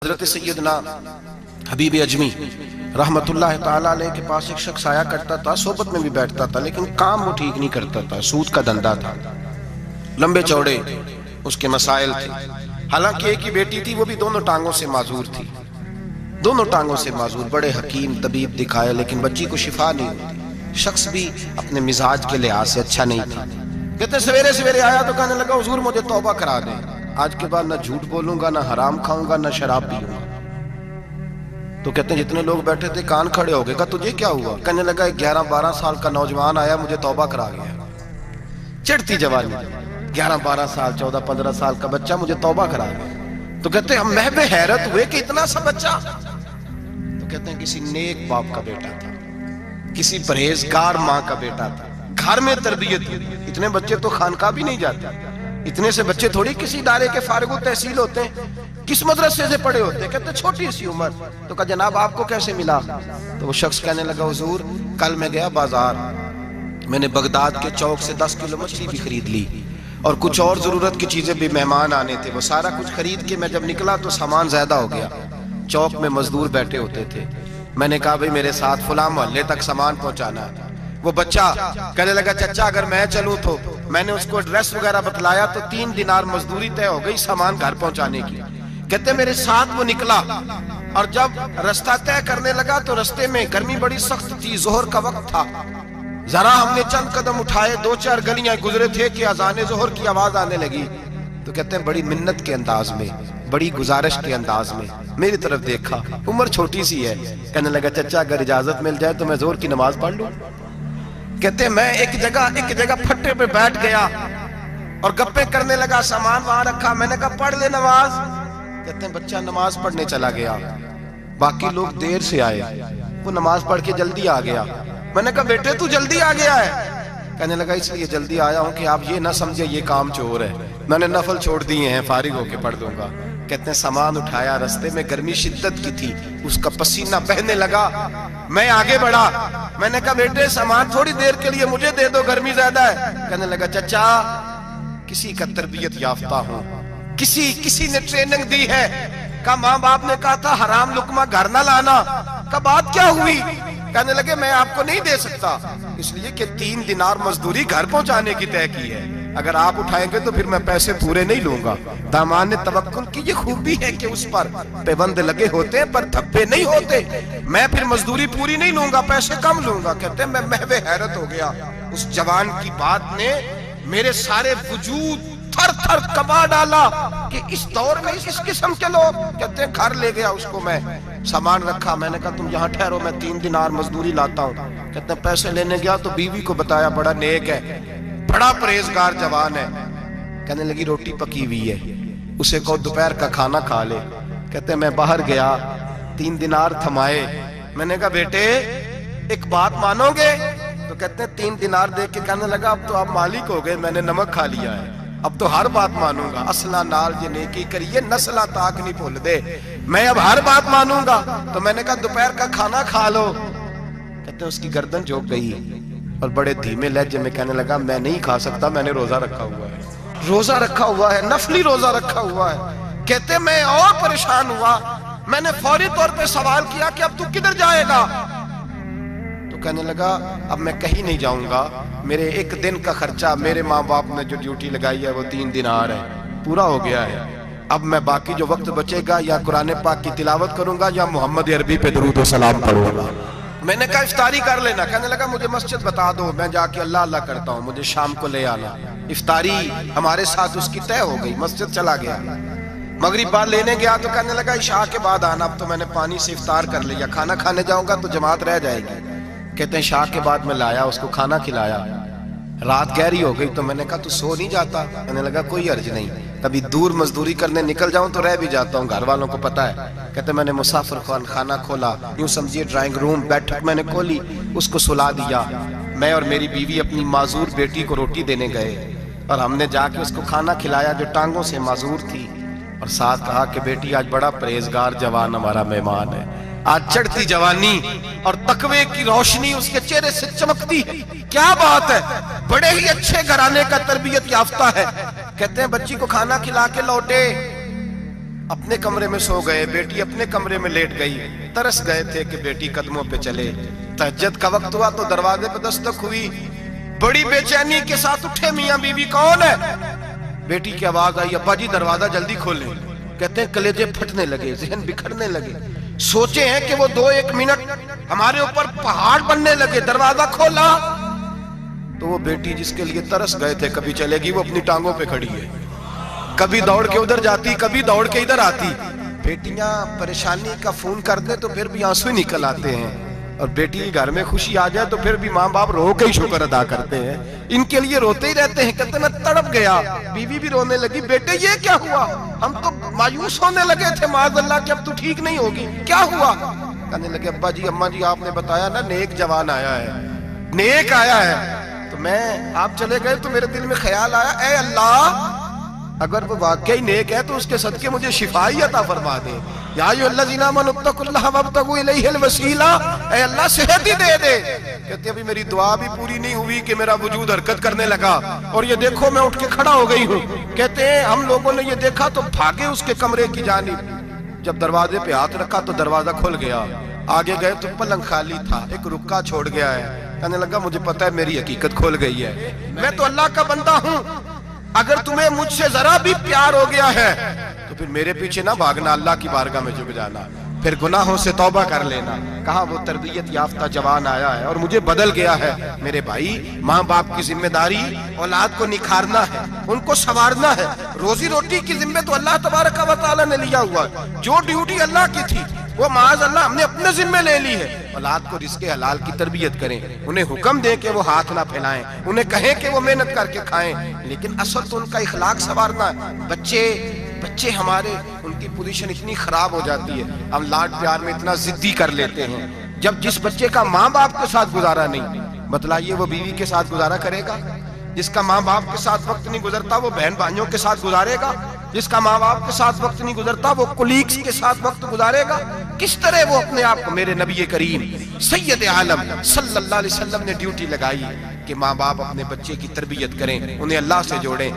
حضرت سیدنا حبیب اجمی رحمت اللہ تعالیٰ علیہ کے پاس ایک شخص آیا کرتا تھا، صحبت میں بھی بیٹھتا تھا، لیکن کام وہ ٹھیک نہیں کرتا تھا، سود کا دھندا تھا، لمبے چوڑے اس کے مسائل تھے۔ حالانکہ ایک ہی بیٹی تھی، وہ بھی دونوں ٹانگوں سے معذور تھی، دونوں ٹانگوں سے معذور، بڑے حکیم طبیب دکھائے لیکن بچی کو شفا نہیں ہوتی۔ شخص بھی اپنے مزاج کے لحاظ سے اچھا نہیں تھا۔ کہتے سویرے سویرے آیا تو کہنے لگا حضور مجھے توبہ کرا دیں، آج کے بعد نہ جھوٹ بولوں گا، نہ حرام کھاؤں گا، نہ شراب پیوں گا۔ تو کہتے ہیں جتنے لوگ بیٹھے تھے کان کھڑے ہو گئے، کہا تجھے کیا ہوا؟ کہنے لگا 11-12 سال کا نوجوان آیا، مجھے توبہ کرا گیا، چڑھتی جوانی، 11-12 سال 14-15 سال کا بچہ مجھے توبہ کرا گیا۔ تو کہتے ہیں ہم محو حیرت ہوئے کہ اتنا سا بچہ۔ تو کہتے ہیں کسی نیک باپ کا بیٹا تھا، کسی پرہیزگار ماں کا بیٹا تھا، گھر میں تربیت ہوئی۔ اتنے بچے تو خانقاہ بھی نہیں جاتے، اتنے سے بچے تھوڑی کسی ادارے کے فارغ التحصیل ہوتے ہیں، کس مدرسے سے پڑھے ہوتے ہیں؟ کہتے چھوٹی سی عمر۔ تو کہا جناب آپ کو کیسے ملا؟ تو وہ شخص کہنے لگا حضور کل میں گیا بازار، میں نے بغداد کے چوک سے 10 کلو مچھلی بھی خرید لی اور کچھ اور ضرورت کی چیزیں بھی، مہمان آنے تھے، وہ سارا کچھ خرید کے میں جب نکلا تو سامان زیادہ ہو گیا۔ چوک میں مزدور بیٹھے ہوتے تھے، میں نے کہا بھئی میرے ساتھ فلاں محلے تک سامان پہنچانا ہے۔ وہ بچہ کہنے لگا چچا اگر میں چلوں تو، میں نے اس کو ایڈریس وغیرہ بتلایا تو 3 دینار مزدوری طے ہو گئی سامان گھر پہنچانے کی۔ کہتے میرے ساتھ وہ نکلا اور جب رستہ طے کرنے لگا تو رستے میں گرمی بڑی سخت تھی، ظہر کا وقت تھا، ذرا ہم نے چند قدم اٹھائے، 2-4 گلیاں گزرے تھے کہ اذان ظہر کی آواز آنے لگی۔ تو کہتے ہیں بڑی منت کے انداز میں، بڑی گزارش کے انداز میں میری طرف دیکھا، عمر چھوٹی سی ہے، کہنے لگا چچا اگر اجازت مل جائے تو میں ظہر کی نماز پڑھ لوں۔ کہتے ہیں میں ایک جگہ پھٹے پہ بیٹھ گیا اور گپے کرنے لگا، سامان وہاں رکھا، میں نے کہا پڑھ لے نماز۔ کہتے ہیں بچہ نماز پڑھنے چلا گیا، باقی لوگ دیر سے آئے، وہ نماز پڑھ کے جلدی آ گیا۔ میں نے کہا بیٹے تو جلدی آ گیا ہے؟ کہنے لگا اس لیے جلدی آیا ہوں کہ آپ یہ نہ سمجھے یہ کام چور ہے، میں نے نفل چھوڑ دیے ہیں، فارغ ہو کے پڑھ دوں گا۔ کہتے ہیں سامان اٹھایا، رستے میں گرمی شدت کی تھی، اس کا پسینہ بہنے لگا، میں آگے بڑھا، میں نے کہا بیٹے سامان تھوڑی دیر کے لیے مجھے دے دو، گرمی زیادہ ہے۔ کہنے لگا چچا کسی کا تربیت یافتہ ہوں، کسی نے ٹریننگ دی ہے، کہا ماں باپ نے کہا تھا حرام لقمہ گھر نہ لانا، کہا بات کیا ہوئی؟ کہنے لگے میں آپ کو نہیں دے سکتا، اس لیے کہ 3 دینار مزدوری گھر پہنچانے کی طے کی ہے، اگر آپ اٹھائیں گے تو پھر میں پیسے پورے نہیں لوں گا۔ دامان توکل کی یہ خوبی ہے کہ اس پر پیبند لگے ہوتے ہیں پر دھبے نہیں ہوتے، میں پھر مزدوری پوری نہیں لوں گا، پیسے کم لوں گا۔ کہتے ہیں میں محو حیرت ہو گیا، اس جوان کی بات نے میرے سارے وجود تھر تھر کبا ڈالا کہ اس دور میں اس قسم کے لوگ۔ کہتے ہیں گھر لے گیا اس کو، میں سامان رکھا، میں نے کہا تم یہاں ٹھہرو میں 3 دینار مزدوری لاتا ہوں۔ کہتے ہیں پیسے لینے گیا تو بیوی کو بتایا، بڑا نیک ہے، بڑا پرہیزگار جوان ہے، کہنے لگی روٹی پکی ہوئی ہے، اسے کہو دوپہر کا کھانا کھا لے۔ کہتے ہیں میں باہر گیا، 3 دینار تھمائے، میں نے کہا بیٹے ایک بات مانو گے؟ تو کہتے ہیں 3 دینار دے کے کہنے لگا اب تو آپ مالک ہو گئے، میں نے نمک کھا لیا ہے، اب تو ہر بات مانوں گا، اصلہ نال یہ نیکی کریے نسلہ تاک نہیں بھول دے، میں اب ہر بات مانوں گا۔ تو میں نے کہا دوپہر کا کھانا کھا لو۔ کہتے ہیں اس کی گردن جھک گئی اور بڑے دھیمے لہجے میں کہنے لگا میں نہیں کھا سکتا، میں نے روزہ رکھا ہوا ہے، روزہ رکھا ہوا ہے، نفلی روزہ رکھا ہوا ہے۔ کہتے میں اور پریشان ہوا، میں نے فوری طور پہ سوال کیا کہ اب تو کدھر جائے گا؟ تو کہنے لگا اب میں کہیں نہیں جاؤں گا، میرے 1 دن کا خرچہ میرے ماں باپ نے جو ڈیوٹی لگائی ہے وہ 3 دینار ہے، پورا ہو گیا ہے، اب میں باقی جو وقت بچے گا یا قرآن پاک کی تلاوت کروں گا یا محمد عربی پہ درود و سلام پڑھوں گا۔ میں نے کہا افطاری کر لینا، کہنے لگا مجھے مسجد بتا دو، میں جا کے اللہ اللہ کرتا ہوں، مجھے شام کو لے آنا۔ افطاری ہمارے ساتھ اس کی طے ہو گئی، مسجد چلا گیا، مغرب بعد لینے گیا تو کہنے لگا عشاء کے بعد آنا، اب تو میں نے پانی سے افطار کر لیا، کھانا کھانے جاؤں گا تو جماعت رہ جائے گی۔ کہتے ہیں عشاء کے بعد میں لایا، اس کو کھانا کھلایا، رات گہری ہو گئی تو میں نے کہا تو سو نہیں جاتا؟ کہنے لگا کوئی عرض نہیں، کبھی دور مزدوری کرنے نکل جاؤں تو رہ بھی جاتا ہوں، گھر والوں کو پتا ہے۔ کہتے میں نے مسافر خانہ کھولا، یوں سمجھیے ڈرائنگ روم بیٹھک میں نے کھولی، اس کو سلا دیا، میں اور میری بیوی اپنی معذور بیٹی کو روٹی دینے گئے اور ہم نے جا کے اس کو کھانا کھلایا جو ٹانگوں سے معذور تھی، اور ساتھ کہا کہ بیٹی آج بڑا پرہیزگار جوان ہمارا مہمان ہے، آج چڑھتی جوانی اور تقوی کی روشنی اس کے چہرے سے چمکتی ہے، کیا بات ہے، بڑے ہی اچھے گھرانے کا تربیت یافتہ ہے. کہتے ہیں بچی کو کھانا کھلا کے لوٹے, اپنے کمرے میں سو گئے, بیٹی اپنے کمرے میں لیٹ گئی. ترس گئے تھے کہ بیٹی قدموں پہ چلے. تہجد کا وقت ہوا تو دروازے پہ دستک ہوئی. بڑی بے چینی کے ساتھ اٹھے میاں بیوی, کون ہے؟ بیٹی کی آواز آئی, ابا جی دروازہ جلدی کھولیں. کہتے ہیں کلیجے پھٹنے لگے, ذہن بکھرنے لگے. سوچے ہیں کہ وہ 2-1 منٹ ہمارے اوپر پہاڑ بننے لگے. دروازہ کھولا تو وہ بیٹی جس کے لیے ترس گئے تھے کبھی چلے گی, وہ اپنی ٹانگوں پہ کھڑی ہے. کبھی دوڑ کے ادھر جاتی, کبھی دوڑ کے ادھر آتی. بیٹیاں پریشانی کا فون کر دیں تو پھر بھی آنسو ہی نکل آتے ہیں, اور بیٹی گھر میں خوشی آ جائے تو پھر بھی ماں باپ رو کے ہی شکر ادا کرتے ہیں. ان کے لیے روتے ہی رہتے ہیں. کہتے میں تڑپ گیا. بیوی بھی رونے لگی, بیٹے یہ کیا ہوا؟ ہم تو مایوس ہونے لگے تھے معاذ اللہ کہ اب تو ٹھیک نہیں ہوگی, کیا ہوا؟ کہنے لگے ابا جی اماں جی آپ نے بتایا نا نیک جوان آیا ہے, نیک آیا ہے. تو میں آپ چلے گئے تو میرے دل میں خیال آیا, اے اللہ اگر وہ واقعی نیک ہے تو اس کے صدقے مجھے شفائی عطا فرما دے. یا ایھا الذین آمنوا اتقوا اللہ وابتغوا الیہ الوسیلہ, اے اللہ صحت ہی دے دے. کہتے ابھی میری دعا بھی پوری نہیں ہوئی کہ میرا وجود حرکت کرنے لگا, اور یہ دیکھو میں اٹھ کے کھڑا ہو گئی ہوں. کہتے ہیں ہم لوگوں نے یہ دیکھا تو بھاگے اس کے کمرے کی جانب. جب دروازے پہ ہاتھ رکھا تو دروازہ کھل گیا. آگے گئے تو پلنگ خالی تھا, ایک رکا چھوڑ گیا ہے. کہنے لگا مجھے پتا ہے میری حقیقت کھول گئی ہے, میں تو اللہ کا بندہ ہوں. اگر تمہیں مجھ سے ذرا بھی پیار ہو گیا ہے تو پھر میرے پیچھے نہ بھاگنا, اللہ کی بارگاہ میں جھک جانا, پھر گناہوں سے توبہ کر لینا. کہا وہ تربیت یافتہ جوان آیا ہے اور مجھے بدل گیا ہے. میرے بھائی ماں باپ کی ذمہ داری اولاد کو نکھارنا ہے, ان کو سنوارنا ہے. روزی روٹی کی ذمہ تو اللہ تبارک و تعالیٰ نے لیا ہوا ہے. جو ڈیوٹی اللہ کی تھی وہ معاذ اللہ ہم نے اپنے ذمہ لے لی ہے. اولاد کو رزق حلال کی تربیت کریں, انہیں حکم دیں کہ وہ ہاتھ نہ پھیلائیں, انہیں کہیں کہ وہ محنت کر کے کھائیں, لیکن اصل تو ان کا اخلاق سنوارنا ہے. بچے ہمارے ان کی پوزیشن اتنی خراب ہو جاتی ہے, ہم لاڈ پیار میں اتنا ضدی کر لیتے ہیں. جب جس بچے کا ماں باپ کے ساتھ گزارا نہیں, بتلائیے وہ بیوی کے ساتھ گزارا کرے گا؟ جس کا ماں باپ کے ساتھ وقت نہیں گزرتا وہ بہن بھائیوں کے ساتھ گزارے گا؟ جس کا ماں باپ کے ساتھ وقت نہیں گزرتا وہ کولیگز کے ساتھ وقت گزارے گا؟ کس طرح وہ اپنے آپ کو, میرے نبی کریم سید عالم صلی اللہ علیہ وسلم نے ڈیوٹی لگائی کہ ماں باپ اپنے بچے کی تربیت کریں, انہیں اللہ سے جوڑیں.